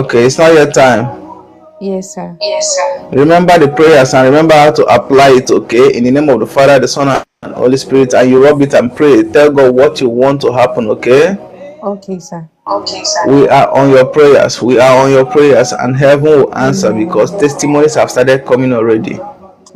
Okay, it's not your time. Yes, sir. Remember the prayers and remember how to apply it, okay? In the name of the Father, the Son, and Holy Spirit, and you rub it and pray. Tell God what you want to happen, okay? Okay, sir. We are on your prayers. We are on your prayers, and heaven will answer Amen. because testimonies have started coming already.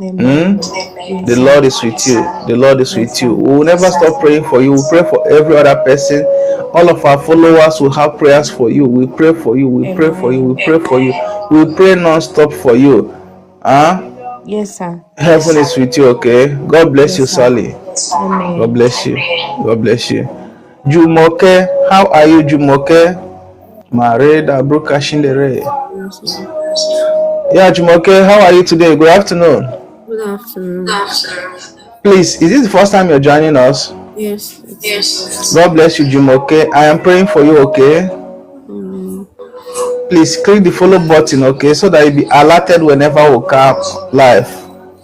Amen. Yes, The sir. Lord is with you. The Lord is Yes, with you. sir. We will never stop praying for you. We pray for every other person. All of our followers will have prayers for you. We pray for you. We pray for you. Amen. We pray for you. We pray non-stop for you. Yes, sir. Heaven is with you, okay? God bless you, Yes, sir. Sally. God Amen. bless you. God bless you. Jumoke, how are you, Jumoke? Mareda Bruka Shindere. Yes, sir. Yeah, Jumoke, how are you today? Good afternoon. Good afternoon. Please, is this the first time you're joining us? Yes, it's the first. God bless you, Jumoke. I am praying for you, okay? Amen. Please click the follow button, okay, so that you'll be alerted whenever we come live.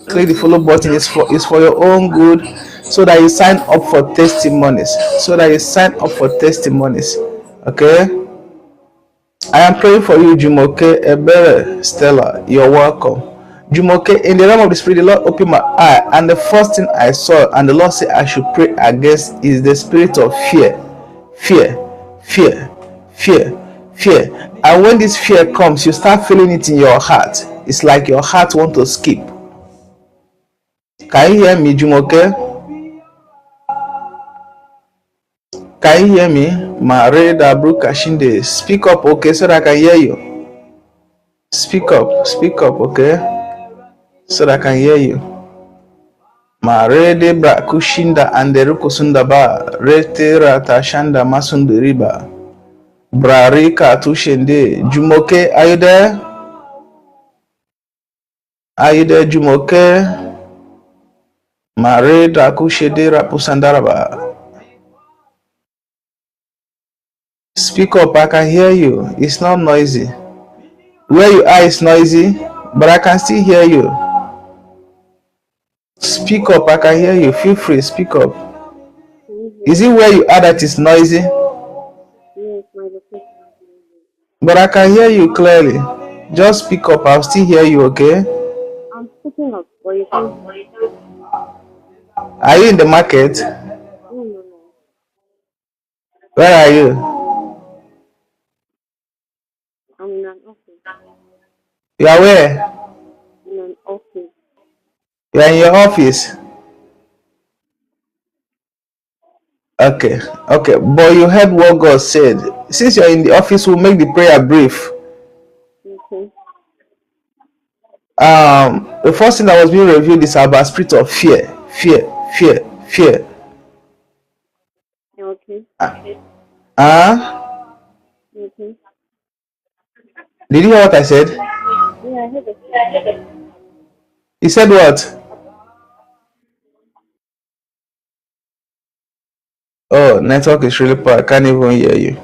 Click the Okay. follow button. It's for your own good, so that you sign up for testimonies. Okay. I am praying for you, Jumoke Ebere Stella. You're welcome. Jumoke, in the realm of the spirit, the Lord opened my eye, and the first thing I saw, and the Lord said I should pray against, is the spirit of fear. Fear, fear, fear, fear. And when this fear comes, you start feeling it in your heart. It's like your heart wants to skip. Can you hear me, Jumoke? Can you hear me? Mareda Brukashinde. Speak up, okay, so that I can hear you. Speak up, okay, so that I can hear you. Marede Brakushinda and the Rukusundaba, Rete Ratashanda Masundiriba, Brarika Tushende. Jumoke, are you there? Are you there, Jumoke? Mareda Kushede Rapusandaraba. Speak up, I can hear you. It's not noisy. Where you are is noisy, but I can still hear you. Speak up, I can hear you. Feel free, speak up. Is it where you are that is noisy? Yes, my location is noisy. But I can hear you clearly. Just speak up, I'll still hear you, okay? I'm speaking up, but you can't. Are you in the market? No. Where are you? I'm in an office. You are where? In an office. You are in your office. Okay. But you heard what God said. Since you're in the office, we'll make the prayer brief. Okay. The first thing that was being revealed is about spirit of fear. Fear. Okay. Ah, Okay. did you hear what I said? Yeah, I heard it. He said what? Oh, network is really poor. I can't even hear you.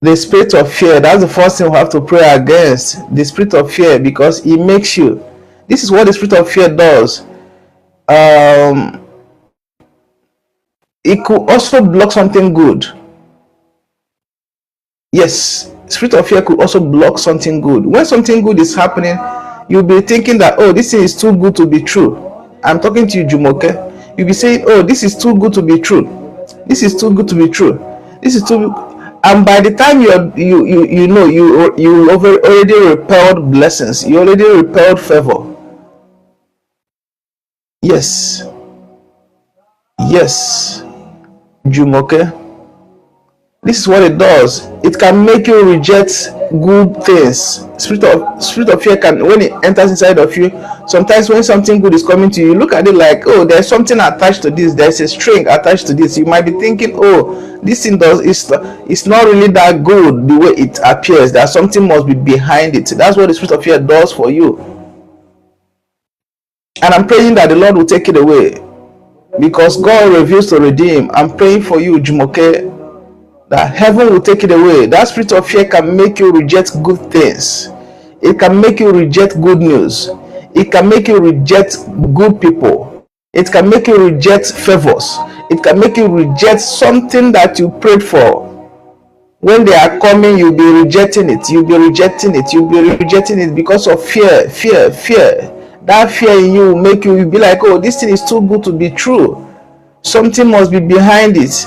The spirit of fear, that's the first thing we have to pray against. The spirit of fear, because it makes you. This is what the spirit of fear does. It could also block something good. Yes, spirit of fear could also block something good. When something good is happening, you'll be thinking that, oh, this thing is too good to be true. I'm talking to you, Jumoke. You'll be saying, oh, this is too good to be true. This is too good to be true. This is too. And by the time you already repelled blessings. You already repelled favor. Yes, Jumoke. This is what it does. It can make you reject good things. Spirit of fear can, when it enters inside of you, sometimes when something good is coming to you, you look at it like, oh, there's something attached to this. There's a string attached to this. You might be thinking, oh, this thing it's not really that good the way it appears. That something must be behind it. That's what the spirit of fear does for you. And I'm praying that the Lord will take it away, because God reveals to redeem. I'm praying for you, Jumoke, that heaven will take it away. That spirit of fear can make you reject good things. It can make you reject good news. It can make you reject good people. It can make you reject favors. It can make you reject something that you prayed for. When they are coming, you'll be rejecting it. You'll be rejecting it. You'll be rejecting it because of fear, fear, fear. That fear in you will make you be like, oh, this thing is too good to be true. Something must be behind it.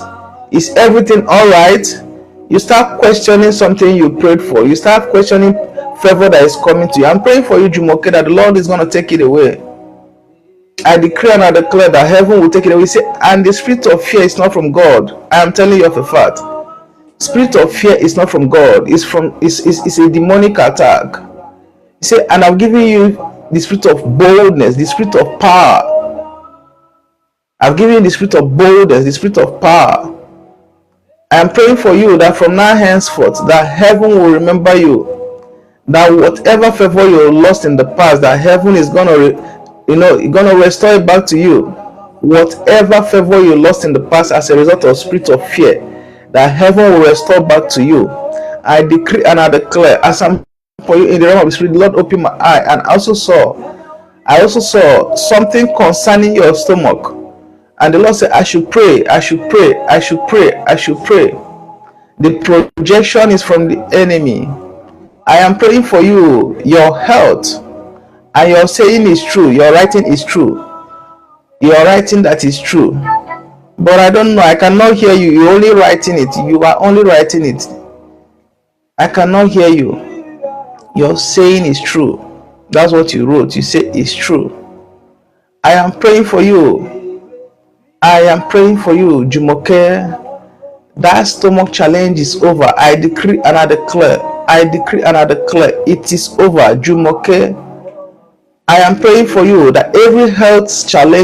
Is everything all right? You start questioning something you prayed for. You start questioning favor that is coming to you. I'm praying for you, Jumoke, that the Lord is going to take it away. I decree and I declare that heaven will take it away. Say, and the spirit of fear is not from God. I am telling you of a fact. Spirit of fear is not from God. It's a demonic attack. He said, and I've given you the spirit of boldness, the spirit of power. I've given you the spirit of boldness, the spirit of power. I am praying for you that from now henceforth, that heaven will remember you. That whatever favor you lost in the past, that heaven is gonna, gonna restore it back to you. Whatever favor you lost in the past as a result of spirit of fear, that heaven will restore back to you. I decree and I declare, as I'm for you in the realm of the spirit, the Lord opened my eye, and I also saw something concerning your stomach. And the Lord said, I should pray, I should pray, I should pray, I should pray. The projection is from the enemy. I am praying for you, your health, and your saying is true, your writing is true, your writing that is true. But I don't know, I cannot hear you. You're only writing it. You are only writing it. I cannot hear you. Your saying is true. That's what you wrote. You say it's true. I am praying for you. I am praying for you, Jumoke. That stomach challenge is over. I decree and I declare. I decree and I declare it is over, Jumoke. I am praying for you that every health challenge